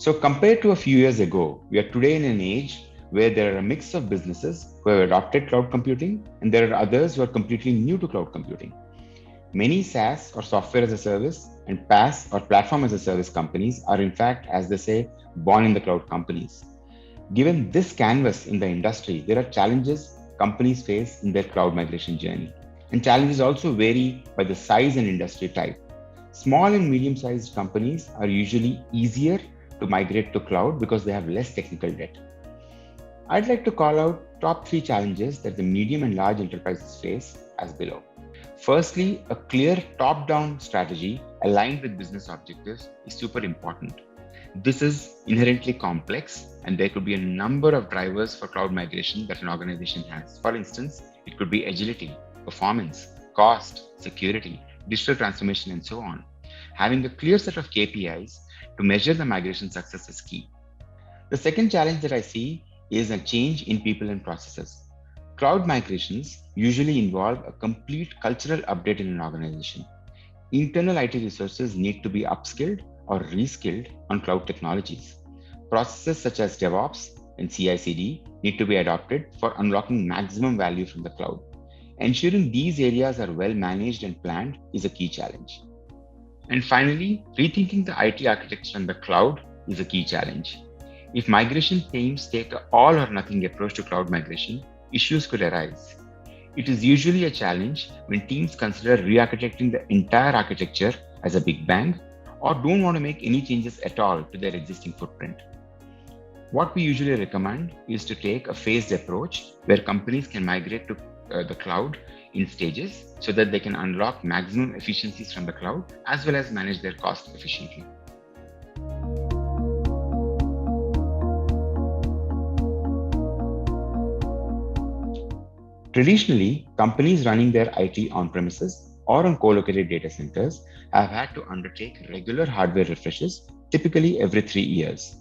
So, compared to a few years ago, we are today in an age where there are a mix of businesses who have adopted cloud computing and there are others who are completely new to cloud computing. Many SaaS or software as a service and PaaS or platform as a service companies are, in fact, as they say, born in the cloud companies. Given this canvas in the industry, there are challenges companies face in their cloud migration journey. And challenges also vary by the size and industry type. Small and medium sized companies are usually easier to migrate to cloud because they have less technical debt. I'd like to call out top three challenges that the medium and large enterprises face as below. Firstly, a clear top down strategy aligned with business objectives is super important. This is inherently complex, and there could be a number of drivers for cloud migration that an organization has. For instance, it could be agility, performance, cost, security, digital transformation, and so on. Having a clear set of KPIs to measure the migration success is key. The second challenge that I see is a change in people and processes. Cloud migrations usually involve a complete cultural update in an organization. Internal IT resources need to be upskilled or reskilled on cloud technologies. Processes such as DevOps and CI/CD need to be adopted for unlocking maximum value from the cloud. Ensuring these areas are well managed and planned is a key challenge. And finally, rethinking the IT architecture in the cloud is a key challenge. If migration teams take an all or nothing approach to cloud migration, issues could arise. It is usually a challenge when teams consider re-architecting the entire architecture as a big bang or don't want to make any changes at all to their existing footprint. What we usually recommend is to take a phased approach where companies can migrate to the cloud in stages so that they can unlock maximum efficiencies from the cloud as well as manage their cost efficiently. Traditionally, companies running their IT on premises or on co-located data centers have had to undertake regular hardware refreshes, typically every 3 years.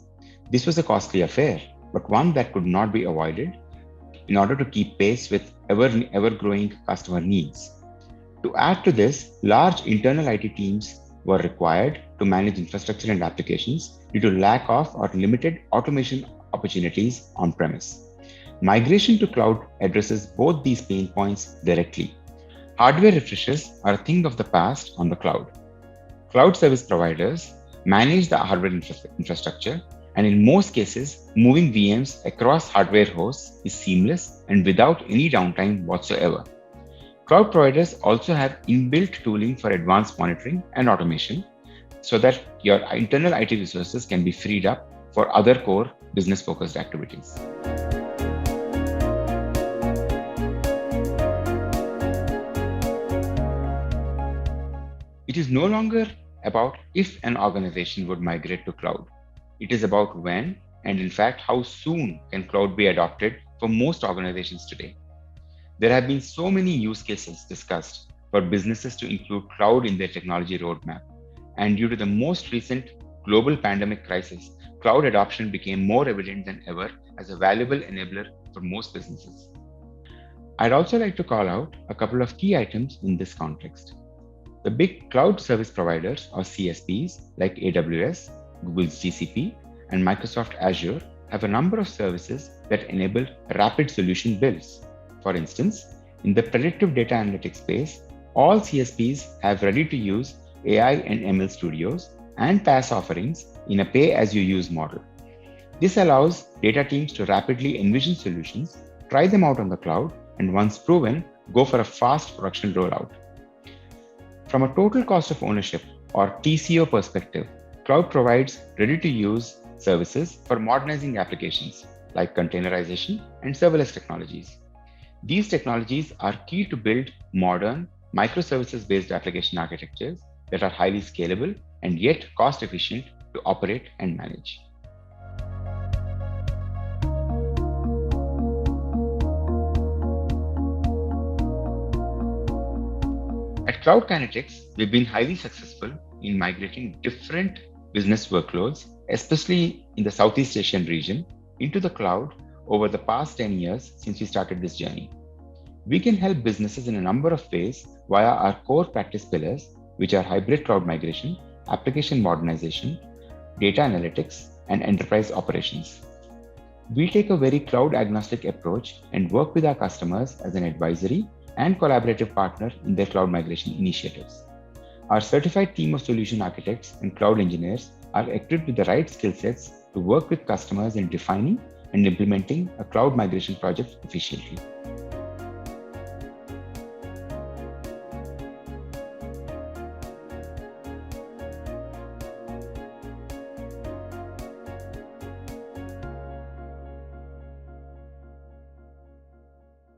This was a costly affair, but one that could not be avoided in order to keep pace with ever-growing customer needs. To add to this, large internal IT teams were required to manage infrastructure and applications due to lack of or limited automation opportunities on-premise. Migration to cloud addresses both these pain points directly. Hardware refreshes are a thing of the past on the cloud. Cloud service providers manage the hardware infrastructure, and in most cases, moving VMs across hardware hosts is seamless and without any downtime whatsoever. Cloud providers also have inbuilt tooling for advanced monitoring and automation so that your internal IT resources can be freed up for other core business-focused activities. It is no longer about if an organization would migrate to cloud. It is about when, and in fact, how soon can cloud be adopted for most organizations today. There have been so many use cases discussed for businesses to include cloud in their technology roadmap. And due to the most recent global pandemic crisis, cloud adoption became more evident than ever as a valuable enabler for most businesses. I'd also like to call out a couple of key items in this context. The big cloud service providers or CSPs like AWS, Google's GCP, and Microsoft Azure have a number of services that enable rapid solution builds. For instance, in the predictive data analytics space, all CSPs have ready-to-use AI and ML studios and PaaS offerings in a pay-as-you-use model. This allows data teams to rapidly envision solutions, try them out on the cloud, and once proven, go for a fast production rollout. From a total cost of ownership or TCO perspective, cloud provides ready-to-use services for modernizing applications like containerization and serverless technologies. These technologies are key to build modern microservices-based application architectures that are highly scalable and yet cost-efficient to operate and manage. At Cloud Kinetics, we've been highly successful in migrating different business workloads, especially in the Southeast Asian region, into the cloud over the past 10 years since we started this journey. We can help businesses in a number of ways via our core practice pillars, which are hybrid cloud migration, application modernization, data analytics, and enterprise operations. We take a very cloud agnostic approach and work with our customers as an advisory and collaborative partner in their cloud migration initiatives. Our certified team of solution architects and cloud engineers are equipped with the right skill sets to work with customers in defining and implementing a cloud migration project efficiently.